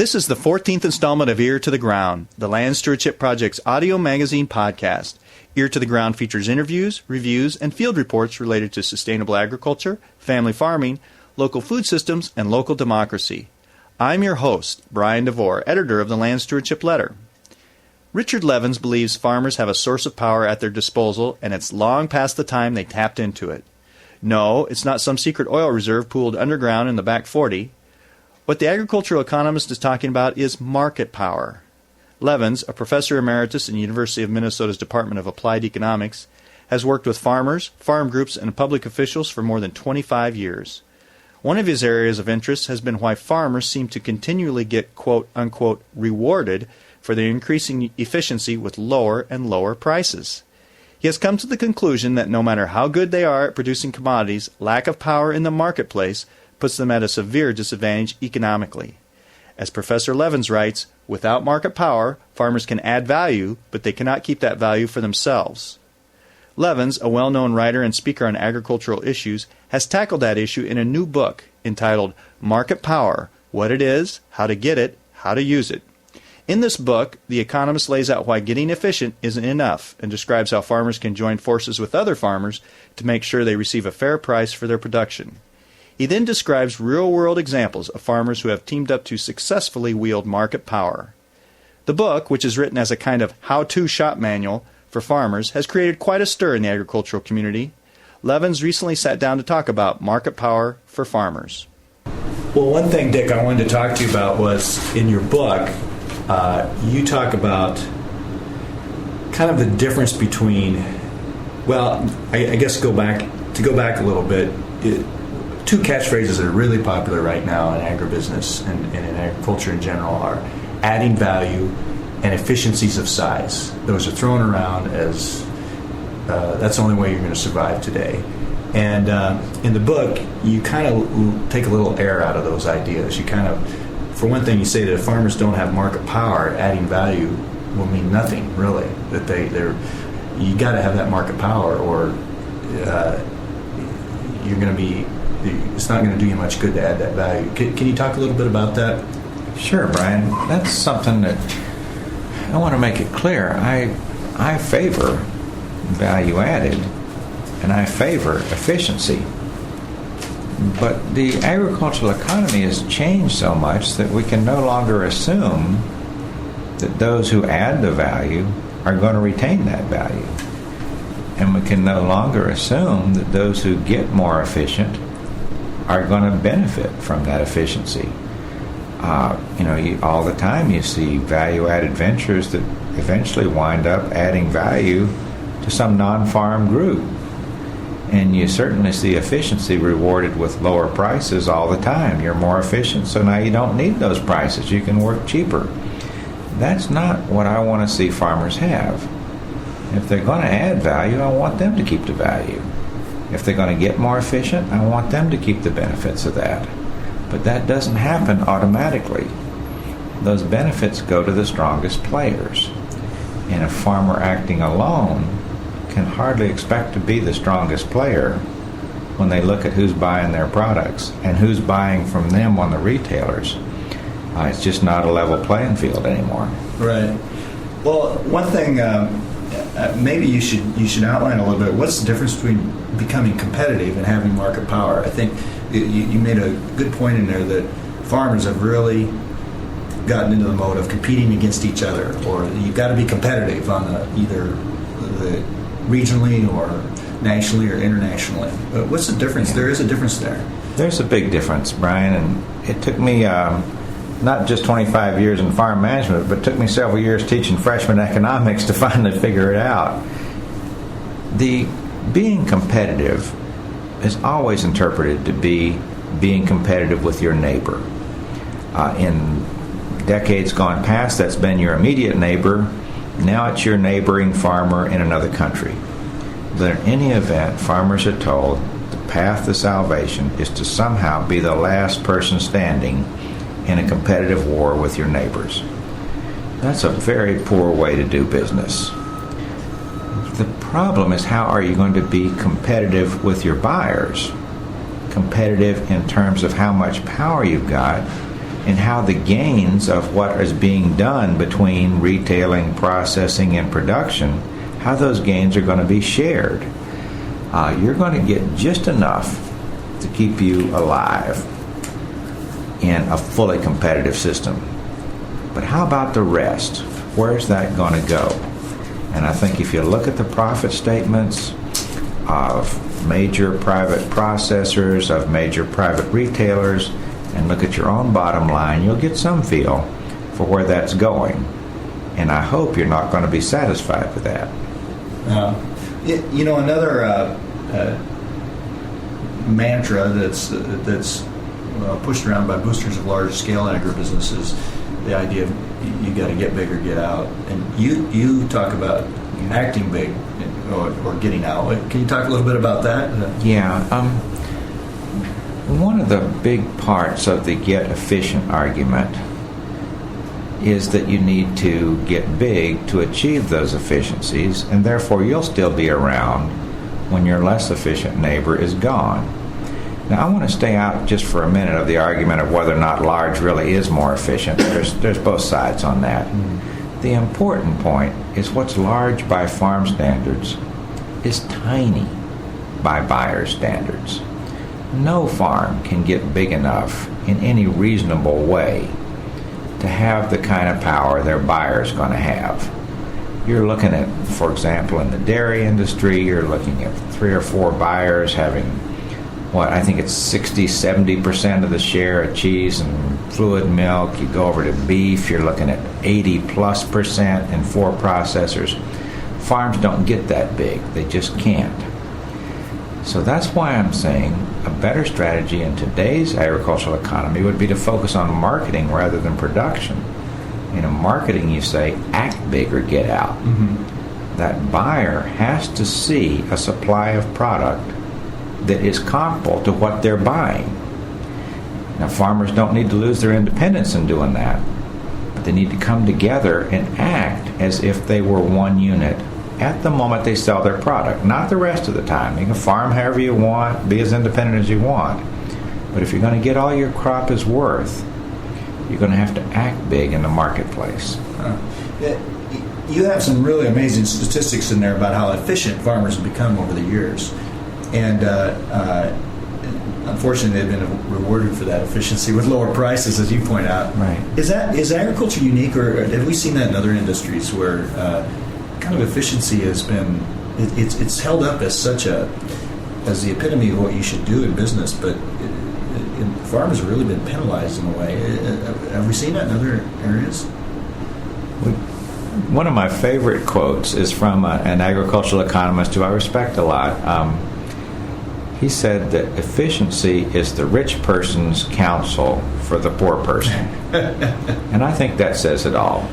This is the 14th installment of Ear to the Ground, the Land Stewardship Project's audio magazine podcast. Ear to the Ground features interviews, reviews, and field reports related to sustainable agriculture, family farming, local food systems, and local democracy. I'm your host, Brian DeVore, editor of the Land Stewardship Letter. Richard Levins believes farmers have a source of power at their disposal, and it's long past the time they tapped into it. No, it's not some secret oil reserve pooled underground in the back 40. What the agricultural economist is talking about is market power. Levins, a professor emeritus in the University of Minnesota's Department of Applied Economics, has worked with farmers, farm groups, and public officials for more than 25 years. One of his areas of interest has been why farmers seem to continually get quote-unquote rewarded for their increasing efficiency with lower and lower prices. He has come to the conclusion that no matter how good they are at producing commodities, lack of power in the marketplace puts them at a severe disadvantage economically. As Professor Levins writes, without market power, farmers can add value, but they cannot keep that value for themselves. Levins, a well-known writer and speaker on agricultural issues, has tackled that issue in a new book entitled Market Power: What It Is, How to Get It, How to Use It. In this book, the economist lays out why getting efficient isn't enough and describes how farmers can join forces with other farmers to make sure they receive a fair price for their production. He then describes real-world examples of farmers who have teamed up to successfully wield market power. The book, which is written as a kind of how-to shop manual for farmers, has created quite a stir in the agricultural community. Levins recently sat down to talk about market power for farmers. Well, one thing, Dick, I wanted to talk to you about was in your book, you talk about kind of the difference between, well, I guess to go back a little bit, two catchphrases that are really popular right now in agribusiness and in agriculture in general are adding value and efficiencies of size. Those are thrown around as that's the only way you're going to survive today. And in the book, you kind of take a little air out of those ideas. You kind of, for one thing, you say that if farmers don't have market power, adding value will mean nothing, really. That you got to have that market power, or you're going to be. It's not going to do you much good to add that value. Can you talk a little bit about that? Sure, Brian. That's something that I want to make it clear. I favor value added, and I favor efficiency. But the agricultural economy has changed so much that we can no longer assume that those who add the value are going to retain that value. And we can no longer assume that those who get more efficient are going to benefit from that efficiency. All the time you see value-added ventures that eventually wind up adding value to some non-farm group. And you certainly see efficiency rewarded with lower prices all the time. You're more efficient, so now you don't need those prices. You can work cheaper. That's not what I want to see farmers have. If they're going to add value, I want them to keep the value. If they're going to get more efficient, I want them to keep the benefits of that. But that doesn't happen automatically. Those benefits go to the strongest players. And a farmer acting alone can hardly expect to be the strongest player when they look at who's buying their products and who's buying from them on the retailers. It's just not a level playing field anymore. Right. Well, one thing, maybe you should outline a little bit. What's the difference between becoming competitive and having market power? I think you made a good point in there that farmers have really gotten into the mode of competing against each other, or you've got to be competitive on either the regionally or nationally or internationally. But what's the difference? Yeah. There is a difference there. There's a big difference, Brian, and it took me not just 25 years in farm management, but it took me several years teaching freshman economics to finally figure it out. The being competitive is always interpreted to be being competitive with your neighbor. In decades gone past, that's been your immediate neighbor. Now it's your neighboring farmer in another country. But in any event, farmers are told the path to salvation is to somehow be the last person standing in a competitive war with your neighbors. That's a very poor way to do business. The problem is, how are you going to be competitive with your buyers? Competitive in terms of how much power you've got, and how the gains of what is being done between retailing, processing, and production, how those gains are going to be shared. You're going to get just enough to keep you alive in a fully competitive system. But how about the rest? Where's that going to go? And I think if you look at the profit statements of major private processors, of major private retailers, and look at your own bottom line, you'll get some feel for where that's going. And I hope you're not going to be satisfied with that. Another mantra that's pushed around by boosters of large-scale agribusiness is the idea of you got to get big or get out. And you talk about acting big or getting out. Can you talk a little bit about that? Yeah. One of the big parts of the get efficient argument is that you need to get big to achieve those efficiencies, and therefore you'll still be around when your less efficient neighbor is gone. Now, I want to stay out just for a minute of the argument of whether or not large really is more efficient. There's both sides on that. The important point is what's large by farm standards is tiny by buyer standards. No farm can get big enough in any reasonable way to have the kind of power their buyer's going to have. You're looking at, for example, in the dairy industry, you're looking at 3 or 4 buyers having I think it's 60-70% of the share of cheese and fluid milk. You go over to beef, you're looking at 80+% in 4 processors. Farms don't get that big. They just can't. So that's why I'm saying a better strategy in today's agricultural economy would be to focus on marketing rather than production. In marketing, you say, act big or get out. Mm-hmm. That buyer has to see a supply of product that is comparable to what they're buying. Now, farmers don't need to lose their independence in doing that, but they need to come together and act as if they were one unit at the moment they sell their product, not the rest of the time. You can farm however you want, be as independent as you want, but if you're going to get all your crop is worth, you're going to have to act big in the marketplace. You have some really amazing statistics in there about how efficient farmers have become over the years. And unfortunately, they've been rewarded for that efficiency with lower prices, as you point out. Right. Is agriculture unique, or have we seen that in other industries where kind of efficiency has been it's held up as as the epitome of what you should do in business, but farmers have really been penalized in a way. Have we seen that in other areas? One of my favorite quotes is from an agricultural economist who I respect a lot. He said that efficiency is the rich person's counsel for the poor person. And I think that says it all.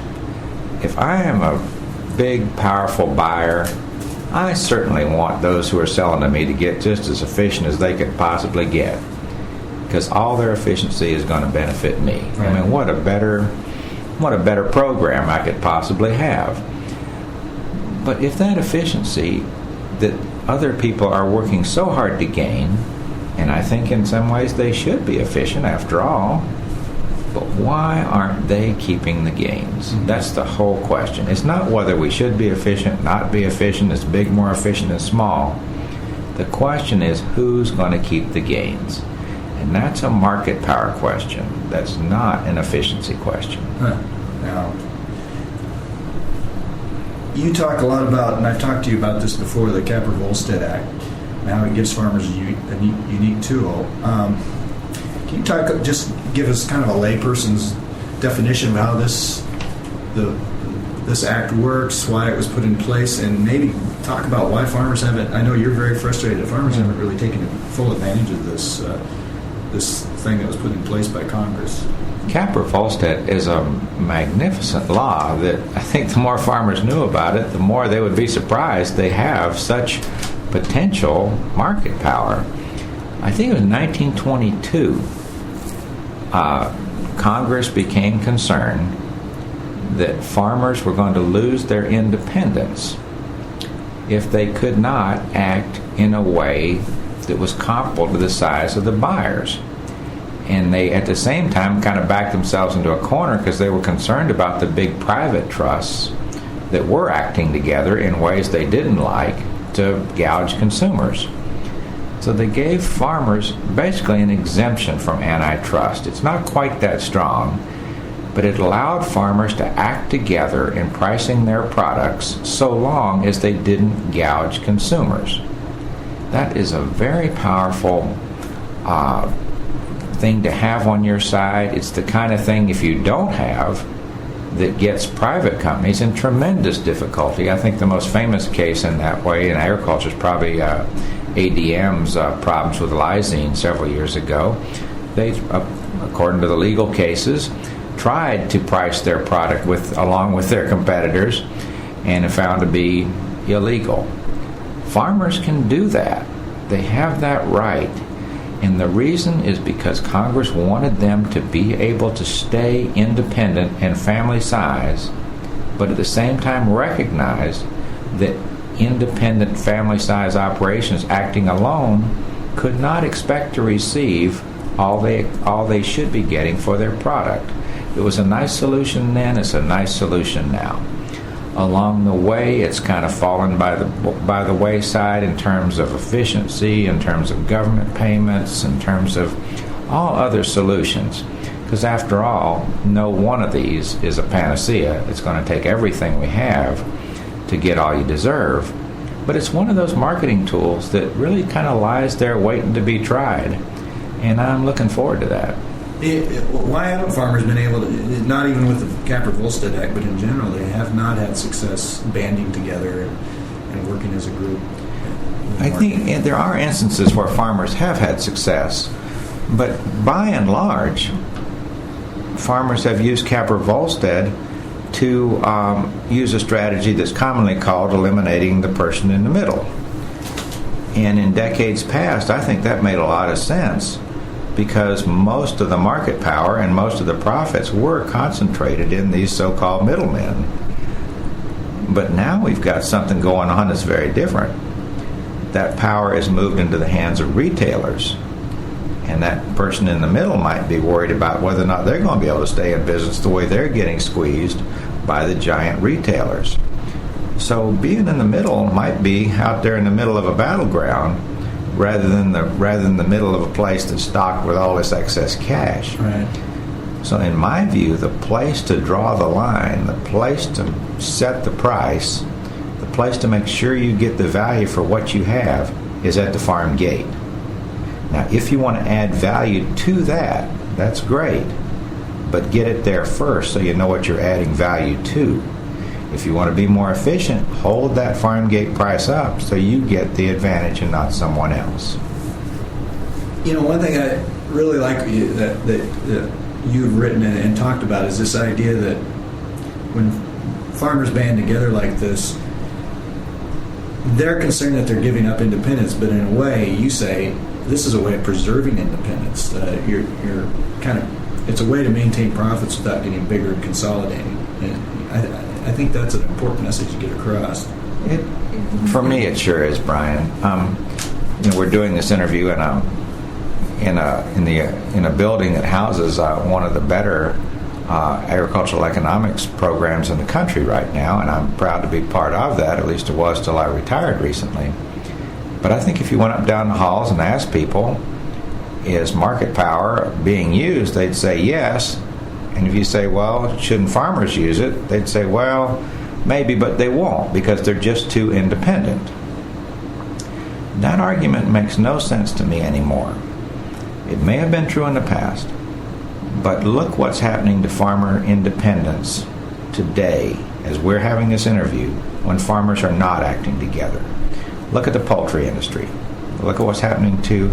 If I am a big, powerful buyer, I certainly want those who are selling to me to get just as efficient as they could possibly get, because all their efficiency is going to benefit me. Right. I mean, what a better program I could possibly have. But if that efficiency that other people are working so hard to gain, and I think in some ways they should be efficient after all, but why aren't they keeping the gains? Mm-hmm. That's the whole question. It's not whether we should be efficient, not be efficient, is big more efficient than small. The question is who's going to keep the gains? And that's a market power question. That's not an efficiency question. Now, you talk a lot about, and I've talked to you about this before, the Capper-Volstead Act, and how it gives farmers a unique tool. Can you just give us kind of a layperson's definition of how this act works, why it was put in place, and maybe talk about why farmers haven't, I know you're very frustrated, farmers haven't really taken full advantage of this thing that was put in place by Congress. Capper-Volstead is a magnificent law that I think the more farmers knew about it, the more they would be surprised they have such potential market power. I think it was 1922, Congress became concerned that farmers were going to lose their independence if they could not act in a way that was comparable to the size of the buyers. And they, at the same time, kind of backed themselves into a corner because they were concerned about the big private trusts that were acting together in ways they didn't like to gouge consumers. So they gave farmers basically an exemption from antitrust. It's not quite that strong, but it allowed farmers to act together in pricing their products so long as they didn't gouge consumers. That is a very powerful thing to have on your side. It's the kind of thing, if you don't have, that gets private companies in tremendous difficulty. I think the most famous case in that way in agriculture is probably ADM's problems with lysine several years ago. They, according to the legal cases, tried to price their product along with their competitors and have found to be illegal. Farmers can do that. They have that right. And the reason is because Congress wanted them to be able to stay independent and family size, but at the same time recognize that independent family size operations acting alone could not expect to receive all they should be getting for their product. It was a nice solution then, it's a nice solution now. Along the way, it's kind of fallen by the wayside in terms of efficiency, in terms of government payments, in terms of all other solutions. Because after all, no one of these is a panacea. It's going to take everything we have to get all you deserve. But it's one of those marketing tools that really kind of lies there waiting to be tried. And I'm looking forward to that. Why haven't farmers been able to, not even with the Capper-Volstead Act, but in general, they have not had success banding together and working as a group? I think there are instances where farmers have had success, but by and large, farmers have used Capper-Volstead to use a strategy that's commonly called eliminating the person in the middle. And in decades past, I think that made a lot of sense, because most of the market power and most of the profits were concentrated in these so-called middlemen. But now we've got something going on that's very different. That power is moved into the hands of retailers. And that person in the middle might be worried about whether or not they're going to be able to stay in business the way they're getting squeezed by the giant retailers. So being in the middle might be out there in the middle of a battleground rather than the middle of a place that's stocked with all this excess cash. Right. So in my view, the place to draw the line, the place to set the price, the place to make sure you get the value for what you have is at the farm gate. Now, if you want to add value to that, that's great, but get it there first so you know what you're adding value to. If you want to be more efficient, hold that farm gate price up so you get the advantage and not someone else. You know, one thing I really like that you've written and talked about is this idea that when farmers band together like this, they're concerned that they're giving up independence, but in a way, you say, this is a way of preserving independence. You're kind of, it's a way to maintain profits without getting bigger and consolidating. And I think that's an important message to get across. For me, it sure is, Brian. We're doing this interview in a building that houses one of the better agricultural economics programs in the country right now, and I'm proud to be part of that. At least it was till I retired recently. But I think if you went up down the halls and asked people, is market power being used, they'd say yes. And if you say, well, shouldn't farmers use it? They'd say, well, maybe, but they won't because they're just too independent. That argument makes no sense to me anymore. It may have been true in the past, but look what's happening to farmer independence today as we're having this interview when farmers are not acting together. Look at the poultry industry. Look at what's happening to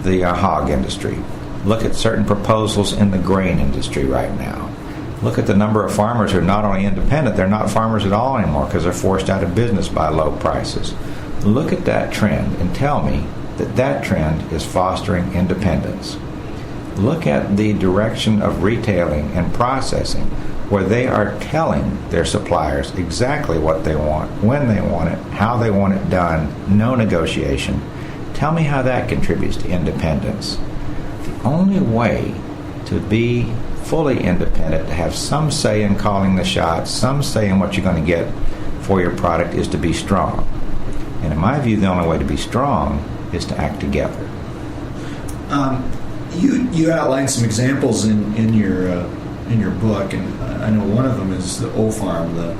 the hog industry. Look at certain proposals in the grain industry right now. Look at the number of farmers who are not only independent, they're not farmers at all anymore because they're forced out of business by low prices. Look at that trend and tell me that that trend is fostering independence. Look at the direction of retailing and processing where they are telling their suppliers exactly what they want, when they want it, how they want it done, no negotiation. Tell me how that contributes to independence. The only way to be fully independent, to have some say in calling the shots, some say in what you're going to get for your product, is to be strong. And in my view, the only way to be strong is to act together. You outlined some examples in your book, and I know one of them is the OFARM.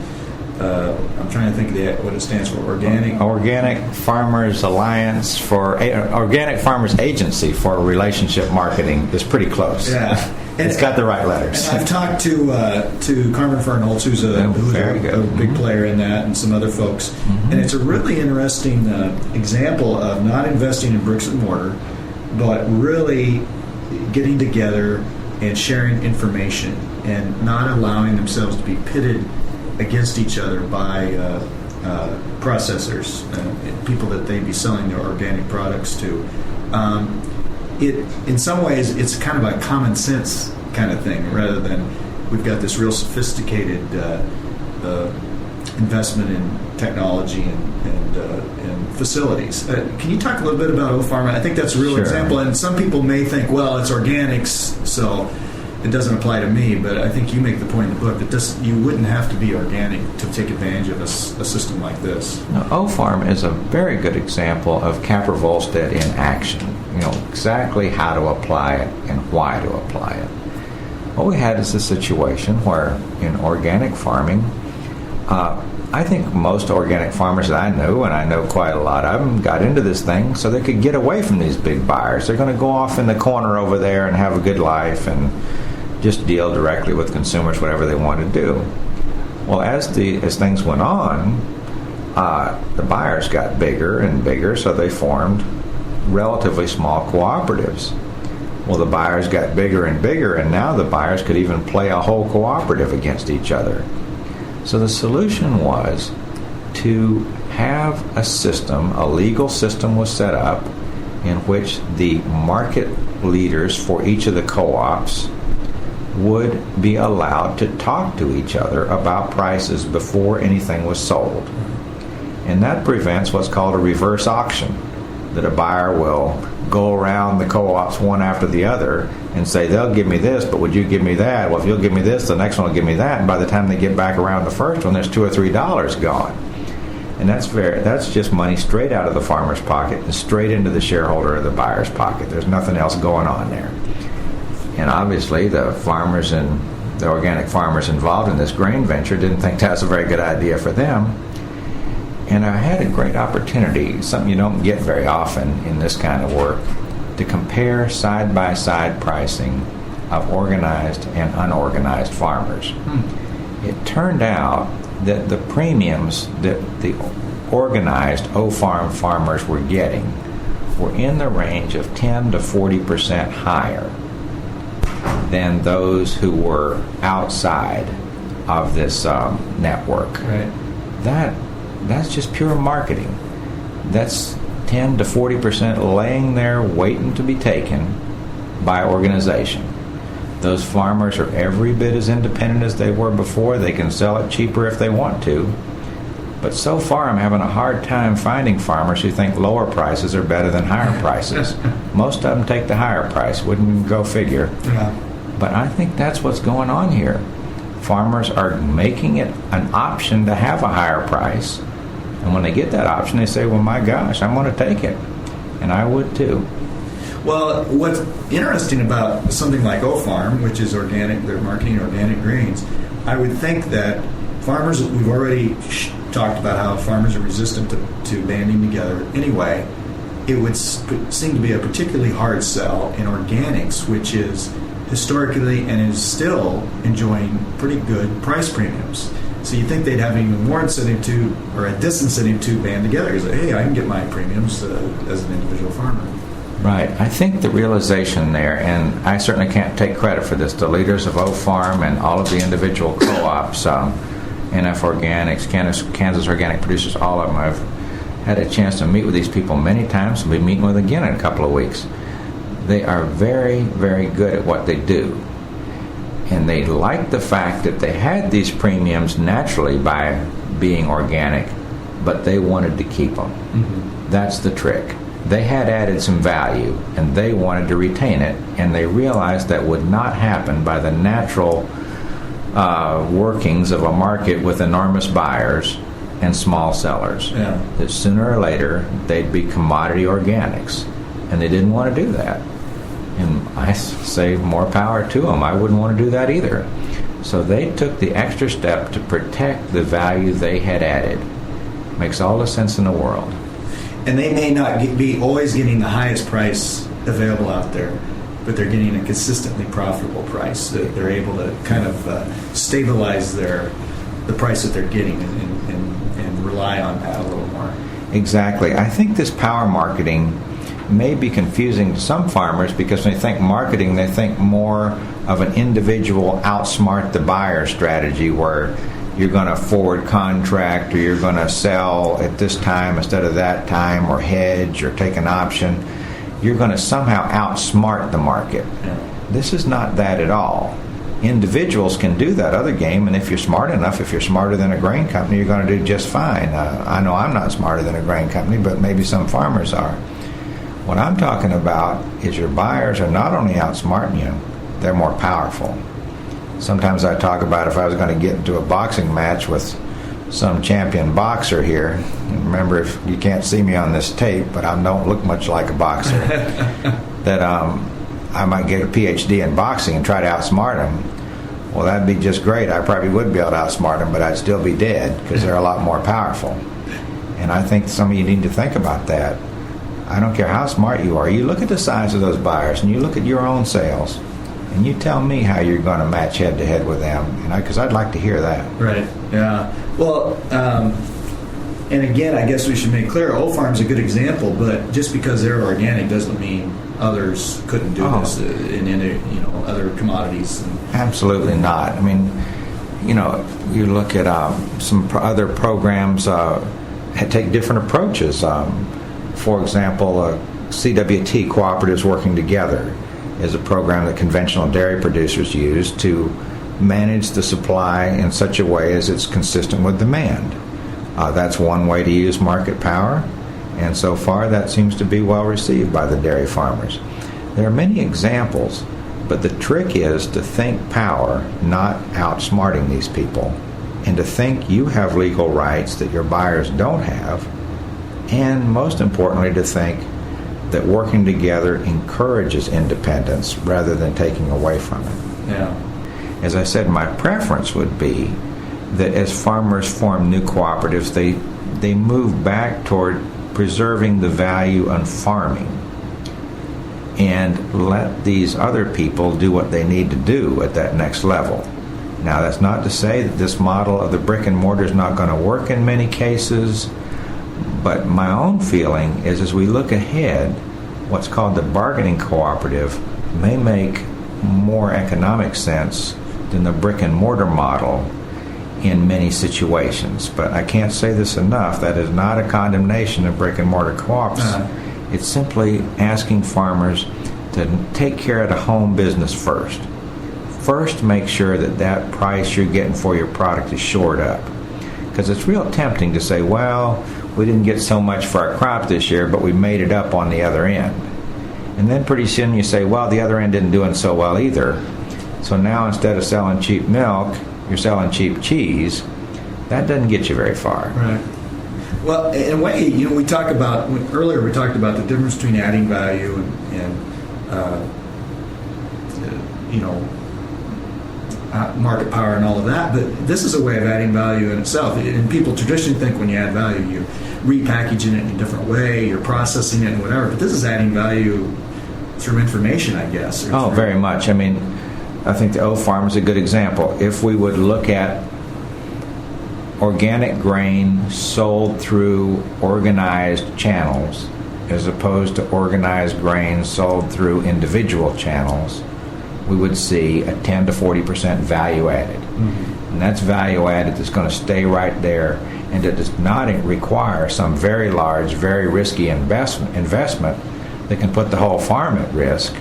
I'm trying to think of what it stands for. Organic Farmers Alliance for Organic Farmers Agency for Relationship Marketing is pretty close. Yeah, it's got the right letters. And I've talked to Carmen Fernholz, who's a big player in that, and some other folks. Mm-hmm. And it's a really interesting example of not investing in bricks and mortar, but really getting together and sharing information and not allowing themselves to be pitted against each other by processors, people that they'd be selling their organic products to. In some ways, it's kind of a common sense kind of thing, rather than we've got this real sophisticated investment in technology and facilities. Can you talk a little bit about OFARM? I think that's a real example, and some people may think, well, it's organics, so it doesn't apply to me, but I think you make the point in the book that you wouldn't have to be organic to take advantage of a system like this. Now, OFARM is a very good example of Capra Volstead in action. You know exactly how to apply it and why to apply it. What we had is a situation where in organic farming, I think most organic farmers that I know, and I know quite a lot of them, got into this thing so they could get away from these big buyers. They're going to go off in the corner over there and have a good life and just deal directly with consumers, whatever they want to do. Well, as things went on, the buyers got bigger and bigger, so they formed relatively small cooperatives. Well, the buyers got bigger and bigger, and now the buyers could even play a whole cooperative against each other. So the solution was to have a system, a legal system was set up, in which the market leaders for each of the co-ops would be allowed to talk to each other about prices before anything was sold. And that prevents what's called a reverse auction, that a buyer will go around the co-ops one after the other and say, they'll give me this, but would you give me that? Well, if you'll give me this, the next one will give me that. And by the time they get back around the first one, there's $2 or $3 gone. And that's just money straight out of the farmer's pocket and straight into the shareholder or the buyer's pocket. There's nothing else going on there. And obviously the farmers and the organic farmers involved in this grain venture didn't think that was a very good idea for them. And I had a great opportunity, something you don't get very often in this kind of work, to compare side-by-side pricing of organized and unorganized farmers. It turned out that the premiums that the organized OFARM farmers were getting were in the range of 10 to 40% higher than those who were outside of this network. Right. That's just pure marketing. That's 10 to 40% laying there waiting to be taken by organization. Those farmers are every bit as independent as they were before. They can sell it cheaper if they want to. But so far I'm having a hard time finding farmers who think lower prices are better than higher prices. Most of them take the higher price. Wouldn't go figure. Yeah. But I think that's what's going on here. Farmers are making it an option to have a higher price. And when they get that option, they say, well, my gosh, I'm going to take it. And I would too. Well, what's interesting about something like OFARM, which is organic, they're marketing organic grains, I would think that farmers, we've already talked about how farmers are resistant to banding together anyway. It would seem to be a particularly hard sell in organics, which is historically and is still enjoying pretty good price premiums. So you think they'd have even more incentive to, or a disincentive to, band together. Because, hey, I can get my premiums as an individual farmer. Right. I think the realization there, and I certainly can't take credit for this, the leaders of OFARM and all of the individual co-ops, NF Organics, Kansas Organic Producers, all of them, I've had a chance to meet with these people many times. We'll be meeting with them again in a couple of weeks. They are very, very good at what they do. And they like the fact that they had these premiums naturally by being organic, but they wanted to keep them. Mm-hmm. That's the trick. they had added some value, and they wanted to retain it, and they realized that would not happen by the natural workings of a market with enormous buyers and small sellers. Yeah. That sooner or later they'd be commodity organics, and they didn't want to do that. And I say more power to them. I wouldn't want to do that either. So they took the extra step to protect the value they had added. Makes all the sense in the world. And they may not be always getting the highest price available out there, but they're getting a consistently profitable price. They're able to kind of stabilize the price that they're getting and rely on that a little more. Exactly. I think this power marketing may be confusing to some farmers, because when they think marketing, they think more of an individual outsmart the buyer strategy, where you're going to forward contract, or you're going to sell at this time instead of that time, or hedge, or take an option. You're going to somehow outsmart the market. Yeah. This is not that at all. Individuals can do that other game, and if you're smart enough, if you're smarter than a grain company, you're going to do just fine. I know I'm not smarter than a grain company, but maybe some farmers are. What I'm talking about is your buyers are not only outsmarting you, they're more powerful. Sometimes I talk about if I was going to get into a boxing match with some champion boxer here, and remember, if you can't see me on this tape, but I don't look much like a boxer, that I might get a PhD in boxing and try to outsmart him. Well, that'd be just great. I probably would be able to outsmart them, but I'd still be dead, because they're a lot more powerful. And I think some of you need to think about that. I don't care how smart you are. You look at the size of those buyers, and you look at your own sales, and you tell me how you're going to match head-to-head with them, because I'd like to hear that. Right, yeah. Well, and again, I guess we should make clear, Old Farm's a good example, but just because they're organic doesn't mean others couldn't do this in other commodities. Absolutely not. I mean, you look at some other programs take different approaches. For example, CWT, Cooperatives Working Together, is a program that conventional dairy producers use to manage the supply in such a way as it's consistent with demand. That's one way to use market power, and so far that seems to be well received by the dairy farmers. There are many examples, but the trick is to think power, not outsmarting these people, and to think you have legal rights that your buyers don't have, and most importantly, to think that working together encourages independence rather than taking away from it. Yeah. As I said, my preference would be that as farmers form new cooperatives, they move back toward preserving the value on farming and let these other people do what they need to do at that next level. Now, that's not to say that this model of the brick and mortar is not going to work in many cases, but my own feeling is, as we look ahead, what's called the bargaining cooperative may make more economic sense than the brick and mortar model in many situations. But I can't say this enough. That is not a condemnation of brick and mortar co-ops. It's simply asking farmers to take care of the home business first. First, make sure that price you're getting for your product is shored up. Because it's real tempting to say, well, we didn't get so much for our crop this year, but we made it up on the other end. And then pretty soon you say, well, the other end didn't do so well either. So now instead of selling cheap milk, you're selling cheap cheese. That doesn't get you very far. Right. Well, in a way, we talked about earlier. We talked about the difference between adding value and market power and all of that. But this is a way of adding value in itself. And people traditionally think when you add value, you're repackaging it in a different way, you're processing it and whatever. But this is adding value through information, I guess. Very much. I mean, I think the Old Farm is a good example. If we would look at organic grain sold through organized channels as opposed to organized grain sold through individual channels, we would see a 10 to 40% value added. Mm-hmm. And that's value added that's going to stay right there, and it does not require some very large, very risky investment that can put the whole farm at risk,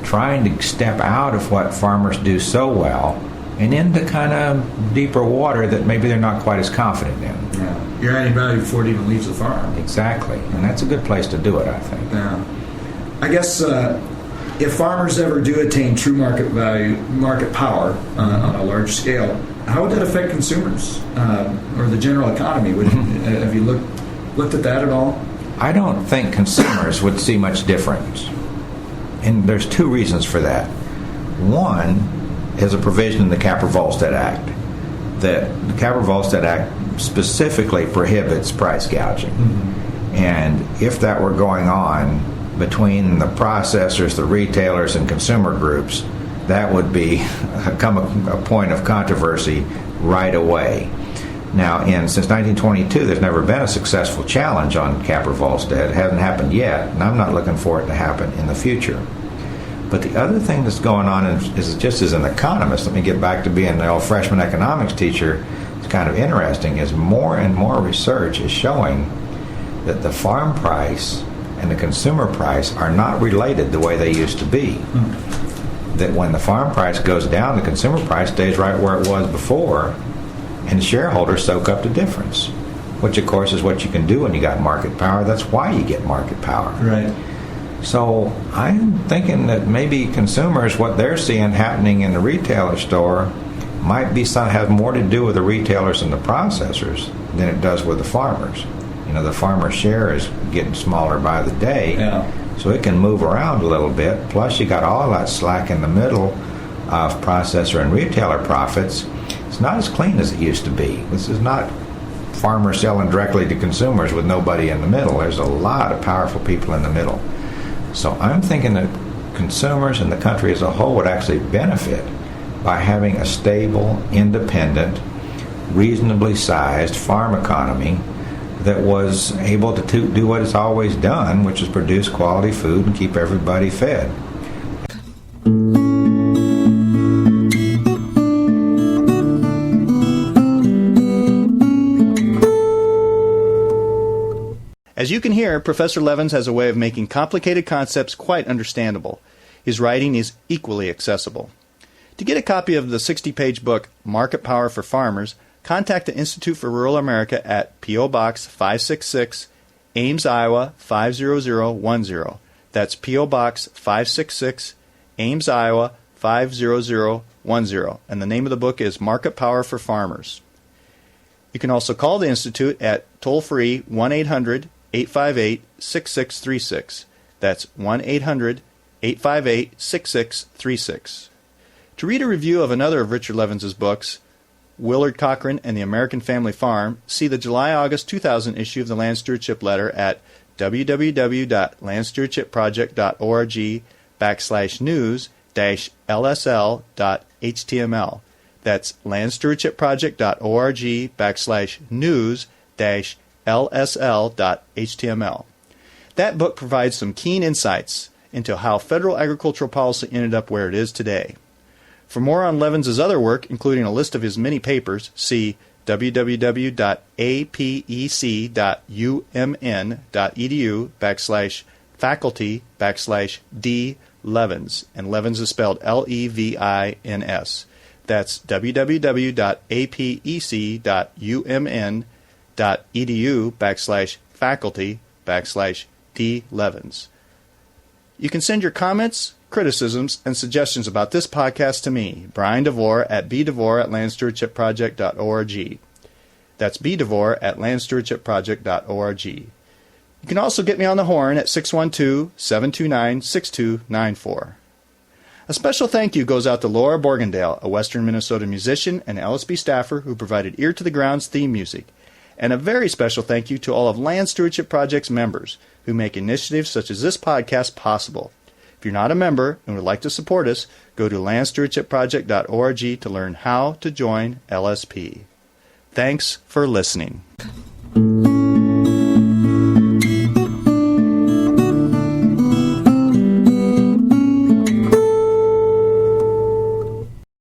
trying to step out of what farmers do so well, and into kind of deeper water that maybe they're not quite as confident in. Yeah. You're adding value before it even leaves the farm. Exactly, and that's a good place to do it, I think. Yeah. I guess if farmers ever do attain true market value, market power on a large scale, how would that affect consumers or the general economy? Have you looked at that at all? I don't think consumers would see much difference. And there's two reasons for that. One is a provision in the Capper-Volstead Act. That the Capper-Volstead Act specifically prohibits price gouging. Mm-hmm. And if that were going on between the processors, the retailers, and consumer groups, that would become a point of controversy right away. Now, since 1922, there's never been a successful challenge on Capper-Volstead. It hasn't happened yet, and I'm not looking for it to happen in the future. But the other thing that's going on is just as an economist, let me get back to being the old freshman economics teacher, it's kind of interesting, is more and more research is showing that the farm price and the consumer price are not related the way they used to be. That when the farm price goes down, the consumer price stays right where it was before, and the shareholders soak up the difference, which of course is what you can do when you got market power. That's why you get market power. Right. So I'm thinking that maybe consumers, what they're seeing happening in the retailer store, might have more to do with the retailers and the processors than it does with the farmers. You know, the farmer share is getting smaller by the day, so it can move around a little bit. Plus, you got all that slack in the middle of processor and retailer profits. It's not as clean as it used to be. This is not farmers selling directly to consumers with nobody in the middle. There's a lot of powerful people in the middle. So I'm thinking that consumers and the country as a whole would actually benefit by having a stable, independent, reasonably sized farm economy that was able to do what it's always done, which is produce quality food and keep everybody fed. As you can hear, Professor Levins has a way of making complicated concepts quite understandable. His writing is equally accessible. To get a copy of the 60-page book, Market Power for Farmers, contact the Institute for Rural America at P.O. Box 566, Ames, Iowa 50010. That's P.O. Box 566, Ames, Iowa 50010. And the name of the book is Market Power for Farmers. You can also call the Institute at toll-free 1-800-858-6636. That's 1-800-858-6636. To read a review of another of Richard Levins' books, Willard Cochran and the American Family Farm, see the July-August 2000 issue of the Land Stewardship Letter at www.landstewardshipproject.org/news-lsl.html. That's landstewardshipproject.org/news-lsl.html. That book provides some keen insights into how federal agricultural policy ended up where it is today. For more on Levins' other work, including a list of his many papers, see www.apec.umn.edu/faculty/D.Levins, and Levins is spelled Levins. That's www.apec.umn.edu/faculty/D.Levins. You can send your comments, criticisms, and suggestions about this podcast to me, Brian DeVore, at bdevore@landstewardshipproject.org. That's bdevore@landstewardshipproject.org. You can also get me on the horn at 612-729-6294. A special thank you goes out to Laura Borgendale, a Western Minnesota musician and LSB staffer who provided Ear to the Ground's theme music. And a very special thank you to all of Land Stewardship Project's members who make initiatives such as this podcast possible. If you're not a member and would like to support us, go to landstewardshipproject.org to learn how to join LSP. Thanks for listening.